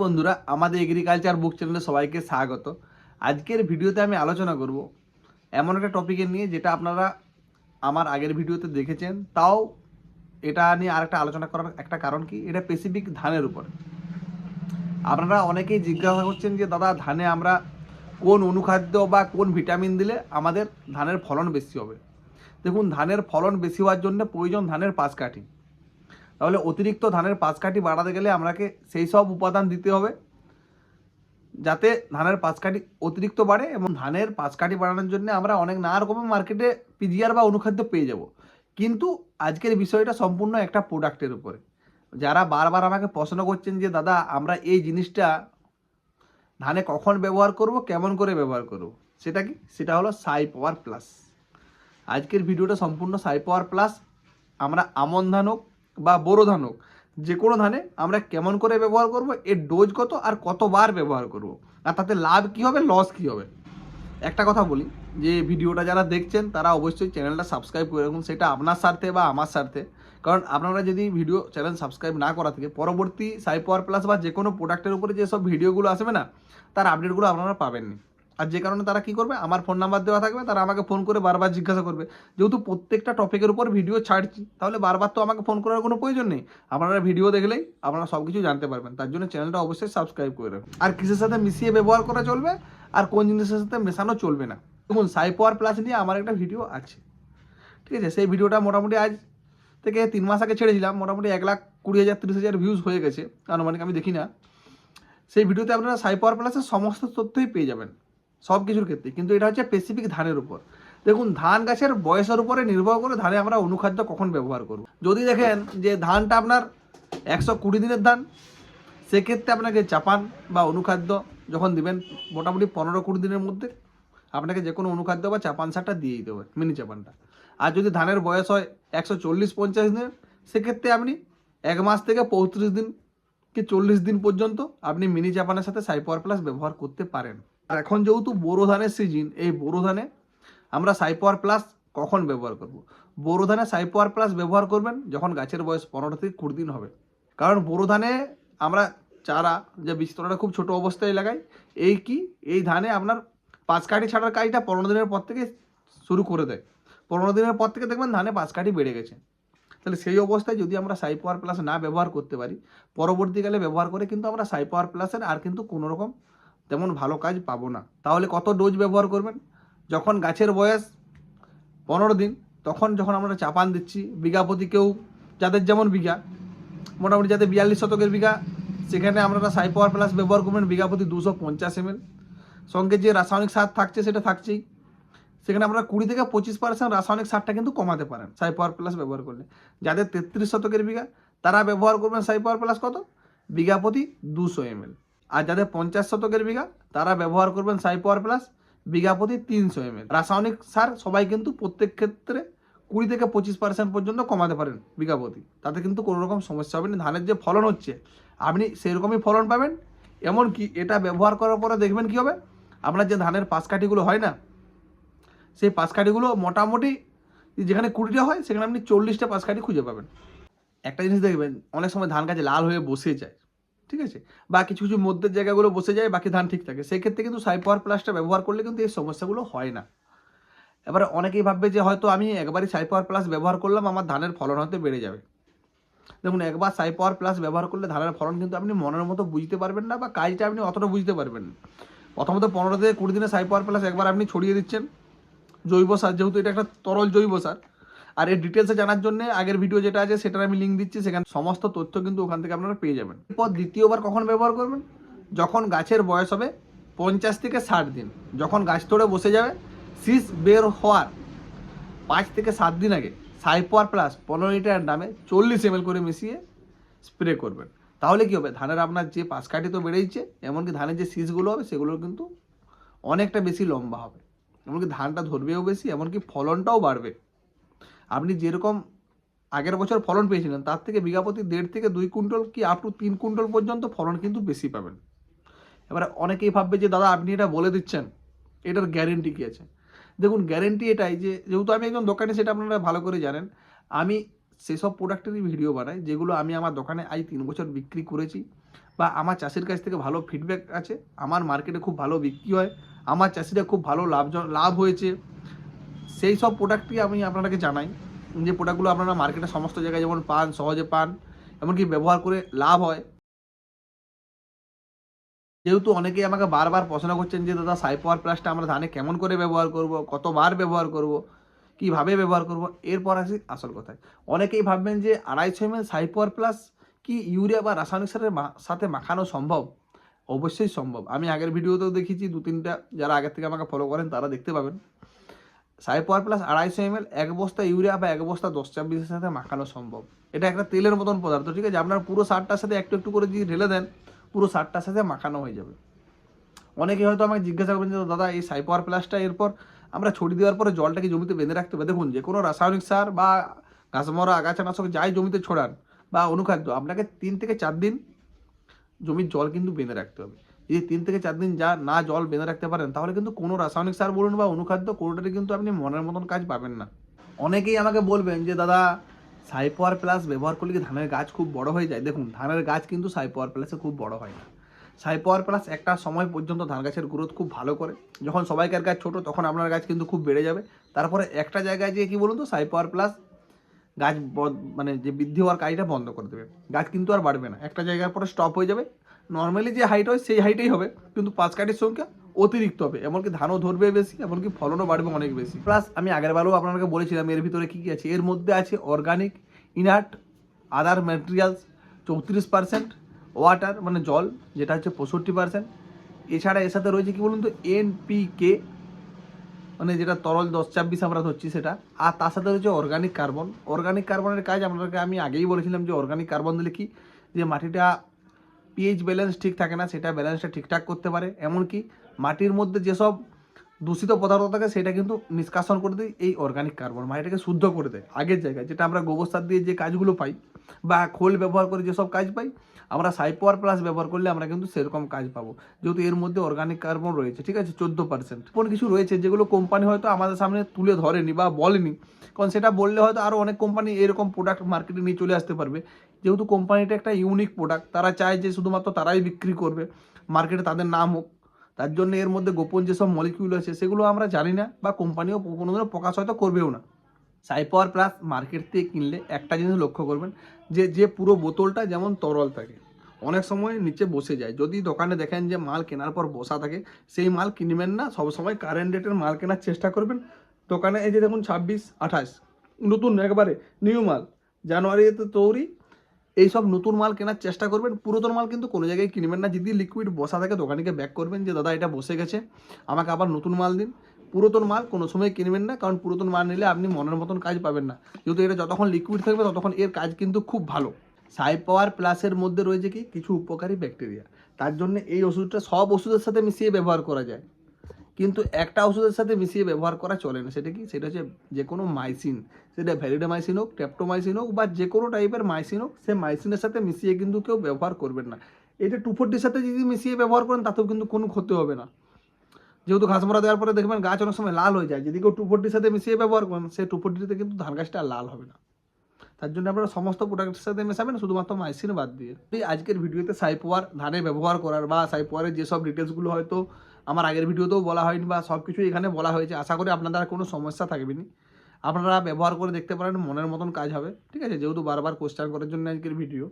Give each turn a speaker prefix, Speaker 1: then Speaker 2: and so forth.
Speaker 1: বন্ধুরা, আমাদের এগ্রিকালচার বুক চ্যানেলে সবাইকে স্বাগত। আজকের ভিডিওতে আমি আলোচনা করব এমন একটা টপিকের নিয়ে যেটা আপনারা আমার আগের ভিডিওতে দেখেছেন। তাও এটা নিয়ে আরেকটা আলোচনা করার একটা কারণ কি, এটা স্পেসিফিক ধানের উপর। আপনারা অনেকেই জিজ্ঞাসা করছেন যে দাদা, ধানে আমরা কোন অনুখাদ্য বা কোন ভিটামিন দিলে আমাদের ধানের ফলন বেশি হবে। দেখুন, ধানের ফলন বেশি হওয়ার জন্য প্রয়োজন ধানের পাশকাঠি। তাহলে অতিরিক্ত ধানের পাশকাঠি বাড়াতে গেলে আমাকে সেই সব উপাদান দিতে হবে যাতে ধানের পাশকাঠি অতিরিক্ত বাড়ে। এবং ধানের পাশকাঠি বাড়ানোর জন্য আমরা অনেক নানা রকমের মার্কেটে পিজিআর বা অনুখাদ্য পেয়ে যাব। কিন্তু আজকের বিষয়টা সম্পূর্ণ একটা প্রোডাক্টের উপরে। যারা বারবার আমাকে প্রশ্ন করছেন যে দাদা, আমরা এই জিনিসটা ধানে কখন ব্যবহার করব, কেমন করে ব্যবহার করব, সেটা কি? সেটা হলো সাই পাওয়ার প্লাস। আজকের ভিডিওটা সম্পূর্ণ সাই পাওয়ার প্লাস আমরা আমন ধান হোক বা বোরো ধান হোক, যে কোনো ধানে আমরা কেমন করে ব্যবহার করব, এর ডোজ কত আর কতবার ব্যবহার করব, আর তাতে লাভ কী হবে, লস কী হবে। একটা কথা বলি, যে ভিডিওটা যারা দেখছেন তারা অবশ্যই চ্যানেলটা সাবস্ক্রাইব করে রাখুন। সেটা আপনার স্বার্থে বা আমার স্বার্থে। কারণ আপনারা যদি ভিডিও চ্যানেল সাবস্ক্রাইব না করা থেকে পরবর্তী সাই পাওয়ার প্লাস বা যে কোনো প্রোডাক্টের উপরে যেসব ভিডিওগুলো আসবে না, তার আপডেটগুলো আপনারা পাবেননি। আর যে কারণে তারা কি করবে, আমার ফোন নাম্বার দেওয়া থাকবে, তারা আমাকে ফোন করে বারবার জিজ্ঞাসা করবে। যেহেতু প্রত্যেকটা টপিকের উপর ভিডিও ছাড়ছি, তাহলে বারবার তো আমাকে ফোন করার কোনো প্রয়োজন নেই। আপনারা ভিডিও দেখলেই আপনারা সব কিছু জানতে পারবেন। তার জন্য চ্যানেলটা অবশ্যই সাবস্ক্রাইব করে রাখুন। আর কিসের সাথে মিশিয়ে ব্যবহার করা চলবে আর কোন জিনিসের সাথে মেশানো চলবে না, দেখুন সাই পাওয়ার প্লাস নিয়ে আমার একটা ভিডিও আছে, ঠিক আছে? সেই ভিডিওটা মোটামুটি আজ থেকে 3 মাস আগে ছেড়েছিলাম। মোটামুটি 1,20,000-30,000 ভিউজ হয়ে গেছে আনুমানিক, আমি দেখি না। সেই ভিডিওতে আপনারা সাই পাওয়ার প্লাসের সমস্ত তথ্যই পেয়ে যাবেন সব কিছুর ক্ষেত্রে। কিন্তু এটা হচ্ছে স্পেসিফিক ধানের উপর। দেখুন, ধান গাছের বয়সের উপরে নির্ভর করে ধানে আমরা অনুখাদ্য কখন ব্যবহার করব। যদি দেখেন যে ধানটা আপনার 120 দিনের ধান, সেক্ষেত্রে আপনাকে চাপান বা অনুখাদ্য যখন দিবেন, মোটামুটি 15-20 দিনের মধ্যে আপনাকে যে কোনো অনুখাদ্য বা চাপান সারটা দিয়ে দিতে হবে, মিনি চাপানটা। আর যদি ধানের বয়স হয় 140-50 দিনের, সেক্ষেত্রে আপনি 1 মাস থেকে 35 দিন কি 40 দিন পর্যন্ত আপনি মিনি চাপানের সাথে সাই পাওয়ার প্লাস ব্যবহার করতে পারেন। আর এখন যেহেতু বোরো ধানের সিজন, এই বোরো ধানে আমরা সাই পাওয়ার প্লাস কখন ব্যবহার করব? বোরো ধানে সাই পাওয়ার প্লাস ব্যবহার করবেন যখন গাছের বয়স 15-20 দিন হবে। কারণ বোরো ধানে আমরা চারা যে বীজতলাটা খুব ছোট অবস্থায় লাগাই, এই ধানে আপনার পাশকাঠি ছাড়ার কাজটা 15 দিনের পর থেকে শুরু করে দেয়। 15 দিনের পর থেকে দেখবেন ধানে পাশকাঠি বেড়ে গেছে। তাহলে সেই অবস্থায় যদি আমরা সাই পাওয়ার প্লাস না ব্যবহার করতে পারি, পরবর্তীকালে ব্যবহার করে কিন্তু আমরা সাই পাওয়ার প্লাসের আর কিন্তু কোনো রকম তেমন ভালো কাজ পাবো না। তাহলে কত ডোজ ব্যবহার করবেন? যখন গাছের বয়স 15 দিন, তখন যখন আমরা চাপান দিচ্ছি বিঘা প্রতি, কেউ যাদের যেমন বিঘা, মোটামুটি যাদের 42 শতকের বিঘা, সেখানে আপনারা সাই পাওয়ার প্লাস ব্যবহার করবেন বিঘা প্রতি 250 ml। সঙ্গে যে রাসায়নিক সার থাকছে সেটা থাকছেই। সেখানে আপনারা 20-25% রাসায়নিক সারটা কিন্তু কমাতে পারেন সাই পাওয়ার প্লাস ব্যবহার করলে। যাদের 33 শতকের বিঘা, তারা ব্যবহার করবেন সাই পাওয়ার প্লাস কত, বিঘা প্রতি 200 ml। আর যাদের 50 শতকের বিঘা, তারা ব্যবহার করবেন সাই পাওয়ার প্লাস বিঘা প্রতি 300 ml। রাসায়নিক সার সবাই কিন্তু প্রত্যেক ক্ষেত্রে 20-25% পর্যন্ত কমাতে পারেন বিঘা প্রতি, তাতে কিন্তু কোনো রকম সমস্যা হবে না। ধানের যে ফলন হচ্ছে, আপনি সেরকমই ফলন পাবেন। এমনকি এটা ব্যবহার করার পরে দেখবেন কী হবে, আপনার যে ধানের পাশকাঠিগুলো হয় না, সেই পাশকাঠিগুলো মোটামুটি যেখানে 20টা হয়, সেখানে আপনি 40টা পাশকাঠি খুঁজে পাবেন। একটা জিনিস দেখবেন, অনেক সময় ধান গাছে লাল হয়ে বসে যায়, ঠিক আছে, বা কিছু কিছু মধ্যের জায়গাগুলো বসে যায়, বাকি ধান ঠিক থাকে। সেই ক্ষেত্রে কিন্তু সাই পাওয়ার প্লাসটা ব্যবহার করলে কিন্তু এই সমস্যাগুলো হয় না। এবারে অনেকেই ভাববে যে হয়তো আমি একবারই সাই পাওয়ার প্লাস ব্যবহার করলাম, আমার ধানের ফলন হয়তো বেড়ে যাবে। দেখুন, একবার সাই পাওয়ার প্লাস ব্যবহার করলে ধানের ফলন কিন্তু আপনি মনের মতো বুঝতে পারবেন না, বা কাজটা আপনি অতটা বুঝতে পারবেন না। প্রথমত 15-20 দিনে সাই পাওয়ার প্লাস একবার আপনি ছড়িয়ে দিচ্ছেন। জৈব সার, যেহেতু এটা একটা তরল জৈব সার। আর এর ডিটেলসে জানার জন্য আগের ভিডিও যেটা আছে সেটার আমি লিঙ্ক দিচ্ছি, সেখানে সমস্ত তথ্য কিন্তু ওখান থেকে আপনারা পেয়ে যাবেন। এরপর দ্বিতীয়বার কখন ব্যবহার করবেন? যখন গাছের বয়স হবে 50-60 দিন, যখন গাছ তোড়ে বসে যাবে, শীষ বের হওয়ার 5-7 দিন আগে সাই পাওয়ার প্লাস 15 লিটার দামে 40 ml করে মিশিয়ে স্প্রে করবেন। তাহলে কী হবে, ধানের আপনার যে পাশকাঠি তো বেড়েইছে, এমনকি ধানের যে শীষগুলো হবে সেগুলো কিন্তু অনেকটা বেশি লম্বা হবে, এমনকি ধানটা ধরবেও বেশি, এমনকি ফলনটাও বাড়বে। আপনি যেরকম আগের বছর ফলন পেয়েছিলেন, তার থেকে বিঘা প্রতি 1.5-2 কুইন্টাল কি আপ টু 3 কুইন্টাল পর্যন্ত ফলন কিন্তু বেশি পাবেন। এবার অনেকেই ভাববে যে দাদা, আপনি এটা বলে দিচ্ছেন, এটার গ্যারেন্টি কী আছে? দেখুন, গ্যারেন্টি এটাই যে যেহেতু আমি একজন দোকানে, সেটা আপনারা ভালো করে জানেন, আমি সেসব প্রোডাক্টেরই ভিডিও বানাই যেগুলো আমি আমার দোকানে আজ 3 বছর বিক্রি করেছি, বা আমার চাষির কাছ থেকে ভালো ফিডব্যাক আছে, আমার মার্কেটে খুব ভালো বিক্রি হয়, আমার চাষিরা খুব ভালো লাভ হয়েছে, সেই সব প্রোডাক্টই আমি আপনাদেরকে জানাই, যে প্রোডাক্টগুলো আপনারা মার্কেটে সমস্ত জায়গায় যেমন পান, সহজে পান, এমনকি ব্যবহার করে লাভ হয়। যেহেতু অনেকেই আমাকে বারবার প্রশ্ন করছেন যে দাদা সাইপাওয়ার প্লাসটা আমরা ধানে কেমন করে ব্যবহার করব, কতবার ব্যবহার করব, কিভাবে ব্যবহার করব, এরপর আসি আসল কথায়। অনেকেই ভাববেন যে 250 ml সাইপাওয়ার প্লাস কি ইউরিয়া বা রাসায়নিক সারের সাথে মাখানো সম্ভব? অবশ্যই সম্ভব। আমি আগের ভিডিওতেও দেখিয়েছি, 2-3টা যারা আগের থেকে আমাকে ফলো করেন তারা দেখতে পাবেন। সাইপাওয়ার প্লাস 250 ml 1 বস্তা ইউরিয়া বা 1 বস্তা 10-26 সাথে মাখানো সম্ভব। এটা একটা তেলের মতন পদার্থ, ঠিক আছে? আপনার পুরো সারটার সাথে একটু একটু করে যদি ঢেলে দেন, পুরো সারটার সাথে মাখানো হয়ে যাবে। অনেকে হয়তো আমাকে জিজ্ঞাসা করবেন যে দাদা এই সাইপাওয়ার প্লাসটা এরপর আমরা ছড়িয়ে দেওয়ার পরে জলটাকে জমিতে বেঁধে রাখতে হবে। দেখুন, যে কোনো রাসায়নিক সার বা ঘাসমরা আগাছানাশক যাই জমিতে ছড়ান বা অনুখাদ্য, আপনাকে 3 থেকে 4 দিন জমির জল কিন্তু বেঁধে রাখতে হবে। যদি 3 থেকে 4 দিন না জল বেঁধে রাখতে পারেন, তাহলে কিন্তু কোনো রাসায়নিক সার বলুন বা অনুখাদ্য, কোনোটাতে কিন্তু আপনি মনের মতন কাজ পাবেন না। অনেকেই আমাকে বলবেন যে দাদা সাইপাওয়ার প্লাস ব্যবহার করলে কি ধানের গাছ খুব বড় হয়ে যায়? দেখুন, ধানের গাছ কিন্তু সাইপাওয়ার প্লাসে খুব বড় হয় না। সাইপাওয়ার প্লাস একটা সময় পর্যন্ত ধান গাছের গ্রোথ খুব ভালো করে। যখন সবাইকার গাছ ছোট, তখন আপনার গাছ কিন্তু খুব বেড়ে যাবে। তারপরে একটা জায়গায় গিয়ে কি বলুন তো, সাইপাওয়ার প্লাস গাছ মানে যে বৃদ্ধি হওয়ার কাজটা বন্ধ করে দেবে। গাছ কিন্তু আর বাড়বে না, একটা জায়গার পরে স্টপ হয়ে যাবে। নর্মালি যে হাইট হয় সেই হাইটেই হবে, কিন্তু পাঁচ কাঠির সংখ্যা অতিরিক্ত হবে, এমনকি ধানও ধরবে বেশি, এমনকি ফলনও বাড়বে অনেক বেশি। প্লাস আমি আগের বারেও আপনাকে বলেছিলাম এর ভিতরে কী কী আছে। এর মধ্যে আছে অর্গানিক, ইনার্ট, আদার ম্যাটেরিয়ালস 34%, ওয়াটার মানে জল যেটা হচ্ছে 65%, এছাড়া এর সাথে রয়েছে কি বলুন তো NPK মানে যেটা তরল 10-26 আমরা ধরছি সেটা, আর তার সাথে রয়েছে অর্গানিক কার্বন। অর্গানিক কার্বনের কাজ আপনাদেরকে আমি আগেই বলেছিলাম যে অর্গানিক কার্বন দিলে কি, যে মাটিটা পিএইচ ব্যালেন্স ঠিক থাকে না, সেটা ব্যালেন্সটা ঠিকঠাক করতে পারে। এমনকি মাটির মধ্যে যেসব দূষিত পদার্থ থাকে সেটা কিন্তু নিষ্কাশন করে দেয় এই অর্গানিক কার্বন, মাটিটাকে শুদ্ধ করে দেয়। আগের জায়গায় যেটা আমরা গোবর সার দিয়ে যে কাজগুলো পাই বা খোল ব্যবহার করে যেসব কাজ পাই, আমরা সাইপাওয়ার প্লাস ব্যবহার করলে আমরা কিন্তু সেরকম কাজ পাবো, যেহেতু এর মধ্যে অর্গানিক কার্বন রয়েছে, ঠিক আছে? 14%। কোন কিছু রয়েছে যেগুলো কোম্পানি হয়তো আমাদের সামনে তুলে ধরেনি বা বলেনি, কারণ সেটা বললে হয়তো আরও অনেক কোম্পানি এরকম প্রোডাক্ট মার্কেটে নিয়ে চলে আসতে পারবে। যেহেতু কোম্পানিটা একটা ইউনিক প্রোডাক্ট, তারা চায় যে শুধুমাত্র তারাই বিক্রি করবে, মার্কেটে তাদের নাম হোক, তার জন্য এর মধ্যে গোপন যেসব মলিকিউল আছে সেগুলো আমরা জানি না বা কোম্পানিও কোনোদিনও প্রকাশ হয়তো করবেও না। সাইপাওয়ার প্লাস মার্কেট থেকে কিনলে একটা জিনিস লক্ষ্য করবেন, যে পুরো বোতলটা যেমন তরল থাকে, অনেক সময় নিচে বসে যায়। যদি দোকানে দেখেন যে মাল কেনার পর বসা থাকে, সেই মাল কিনবেন না। সবসময় কারেন্ট রেটের মাল কেনার চেষ্টা করবেন। দোকানে এই যে দেখুন 26-28 নতুন একবারে নিউ মাল, জানুয়ারিতে তৈরি, এইসব নতুন মাল কেনার চেষ্টা করবেন। পুরাতন মাল কিন্তু কোনো জায়গায় কিনবেন না। যদি লিকুইড বসা থাকে দোকানিকে ব্যাক করবেন যে দাদা এটা বসে গেছে, আমাকে আবার নতুন মাল দিন। পুরাতন মাল কোনো সময় কিনবেন না, কারণ পুরাতন মাল নিলে আপনি মনের মতন কাজ পাবেন না। যেহেতু এটা যতক্ষণ লিকুইড থাকবে ততক্ষণ এর কাজ কিন্তু খুব ভালো। সাইপাওয়ার প্লাসের মধ্যে রয়েছে কি কিছু উপকারী ব্যাকটেরিয়া, তার জন্য এই ওষুধটা সব ওষুধের সাথে মিশিয়ে ব্যবহার করা যায়, কিন্তু একটা ওষুধের সাথে মিশিয়ে ব্যবহার করা চলে না। সেটা কি? সেটা হচ্ছে যে কোনো মাইসিন, সেটা ভ্যালিডামাইসিন হোক, ট্যাপ্টোমাইসিন হোক বা যে কোনো টাইপের মাইসিন হোক, সে মাইসিনের সাথে মিশিয়ে কিন্তু কেউ ব্যবহার করবেন না। এটা 240-র সাথে যদি মিশিয়ে ব্যবহার করেন তাতেও কিন্তু কোনো ক্ষতি হবে না। যেহেতু ঘাসমরা দেওয়ার পরে দেখবেন গাছ অনেক সময় লাল হয়ে যায়, যদি কেউ 240-র সাথে মিশিয়ে ব্যবহার করেন, সেই 240-তে কিন্তু ধান গাছটা আর লাল হবে না। তার জন্য আপনারা সমস্ত প্রোডাক্টের সাথে মেশাবেন, শুধুমাত্র মাইসিন বাদ দিয়ে। আজকের ভিডিওতে সাইপাওয়ার ধানে ব্যবহার করার বা সাইপাওয়ারের যেসব ডিটেলসগুলো হয়তো আমার আগের ভিডিওতেও বলা হয়নি বা সব কিছুই এখানে বলা হয়েছে, আশা করি আপনাদের কোনো সমস্যা থাকবে না। আপনারা ব্যবহার করে দেখতে পারেন, মনের মতন কাজ হবে, ঠিক আছে? যেহেতু বারবার কোশ্চেন করার জন্য আজকের ভিডিও।